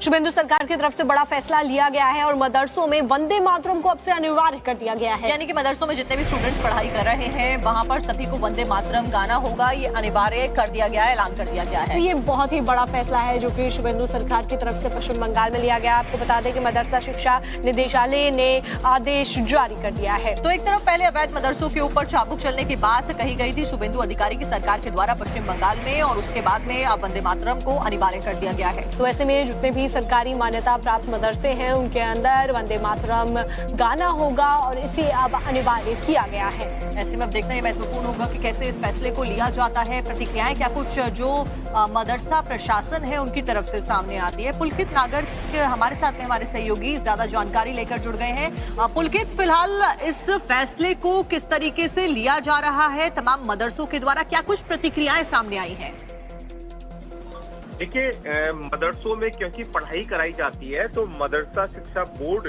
शुभेंदु सरकार की तरफ से बड़ा फैसला लिया गया है और मदरसों में वंदे मातरम को अब से अनिवार्य कर दिया गया है। यानी कि मदरसों में जितने भी स्टूडेंट्स पढ़ाई कर रहे हैं वहां पर सभी को वंदे मातरम गाना होगा, ये अनिवार्य कर दिया गया है, ऐलान कर दिया गया है। तो ये बहुत ही बड़ा फैसला है जो कि शुभेंदु सरकार की तरफ से पश्चिम बंगाल में लिया गया। आपको बता दें कि मदरसा शिक्षा निदेशालय ने आदेश जारी कर दिया है। तो एक तरफ पहले अवैध मदरसों के ऊपर चाबुक चलने की बात कही गई थी शुभेंदु अधिकारी की सरकार के द्वारा पश्चिम बंगाल में, और उसके बाद में अब वंदे मातरम को अनिवार्य कर दिया गया है। तो ऐसे में जितने भी सरकारी मान्यता प्राप्त मदरसे हैं उनके अंदर वंदे मातरम गाना होगा और इसे अब अनिवार्य किया गया है। ऐसे में अब देखना ये महत्वपूर्ण होगा कि कैसे इस फैसले को लिया जाता है। प्रतिक्रियाएं क्या कुछ जो मदरसा प्रशासन है उनकी तरफ से सामने आती है। पुलकित नागर हमारे साथ में हमारे सहयोगी ज्यादा जानकारी लेकर जुड़ गए हैं। पुलकित, फिलहाल इस फैसले को किस तरीके से लिया जा रहा है तमाम मदरसों के द्वारा, क्या कुछ प्रतिक्रियाएं सामने आई हैं? देखिए, मदरसों में क्योंकि पढ़ाई कराई जाती है तो मदरसा शिक्षा बोर्ड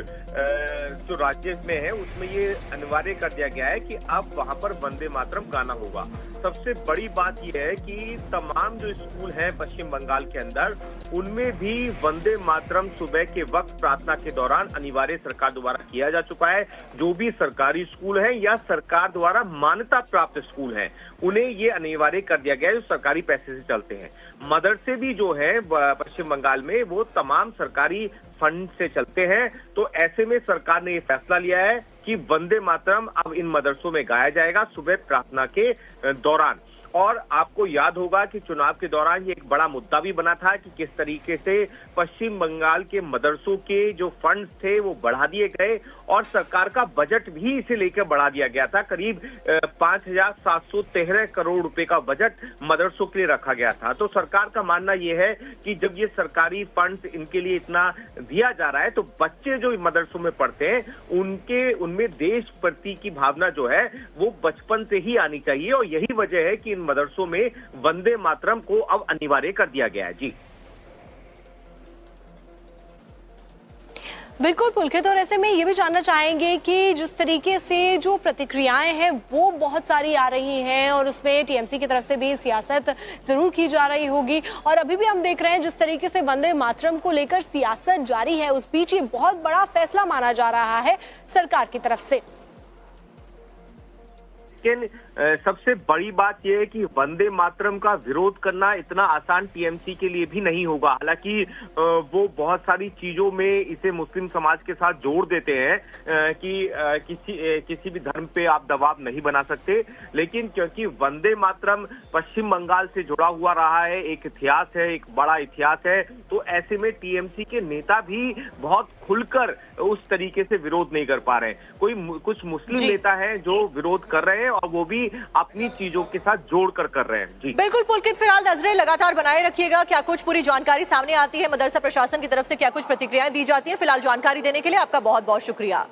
जो राज्य में है उसमें ये अनिवार्य कर दिया गया है कि अब वहां पर वंदे मातरम गाना होगा। सबसे बड़ी बात यह है कि तमाम जो स्कूल हैं पश्चिम बंगाल के अंदर उनमें भी वंदे मातरम सुबह के वक्त प्रार्थना के दौरान अनिवार्य सरकार द्वारा किया जा चुका है। जो भी सरकारी स्कूल हैं या सरकार द्वारा मान्यता प्राप्त स्कूल हैं उन्हें ये अनिवार्य कर दिया गया है जो सरकारी पैसे से चलते हैं। मदरसे भी जो है पश्चिम बंगाल में वो तमाम सरकारी फंड से चलते हैं। तो ऐसे में सरकार ने ये फैसला लिया है कि वंदे मातरम अब इन मदरसों में गाया जाएगा सुबह प्रार्थना के दौरान। और आपको याद होगा कि चुनाव के दौरान ये एक बड़ा मुद्दा भी बना था कि किस तरीके से पश्चिम बंगाल के मदरसों के जो फंड्स थे वो बढ़ा दिए गए और सरकार का बजट भी इसे लेकर बढ़ा दिया गया था। करीब 5,713 करोड़ रुपए का बजट मदरसों के लिए रखा गया था। तो सरकार का मानना यह है कि जब ये सरकारी फंड्स इनके लिए इतना दिया जा रहा है तो बच्चे जो मदरसों में पढ़ते हैं उनमें देश प्रति की भावना जो है वो बचपन से ही आनी चाहिए, और यही वजह है कि मदरसों में वंदे मातरम को अब अनिवार्य कर दिया गया है। जी बिल्कुल पुलकित, और ऐसे में ये भी जानना चाहेंगे कि जिस तरीके से जो प्रतिक्रियाएं हैं वो बहुत सारी आ रही हैं और उसमें टीएमसी की तरफ से भी सियासत जरूर की जा रही होगी, और अभी भी हम देख रहे हैं जिस तरीके से वंदे मातरम को लेकर सियासत जारी है उस बीच ये बहुत बड़ा फैसला माना जा रहा है सरकार की तरफ से। लेकिन सबसे बड़ी बात यह है कि वंदे मातरम का विरोध करना इतना आसान टीएमसी के लिए भी नहीं होगा। हालांकि वो बहुत सारी चीजों में इसे मुस्लिम समाज के साथ जोड़ देते हैं कि किसी भी धर्म पे आप दबाव नहीं बना सकते, लेकिन क्योंकि वंदे मातरम पश्चिम बंगाल से जुड़ा हुआ रहा है, एक इतिहास है, एक बड़ा इतिहास है, तो ऐसे में टीएमसी के नेता भी बहुत खुलकर उस तरीके से विरोध नहीं कर पा रहे हैं। कुछ मुस्लिम नेता हैं जो विरोध कर रहे हैं और वो भी अपनी चीजों के साथ जोड़कर कर रहे हैं। जी बिल्कुल पुलकित, फिलहाल नजरें लगातार बनाए रखिएगा, क्या कुछ पूरी जानकारी सामने आती है, मदरसा प्रशासन की तरफ से क्या कुछ प्रतिक्रियाएं दी जाती है। फिलहाल जानकारी देने के लिए आपका बहुत बहुत शुक्रिया।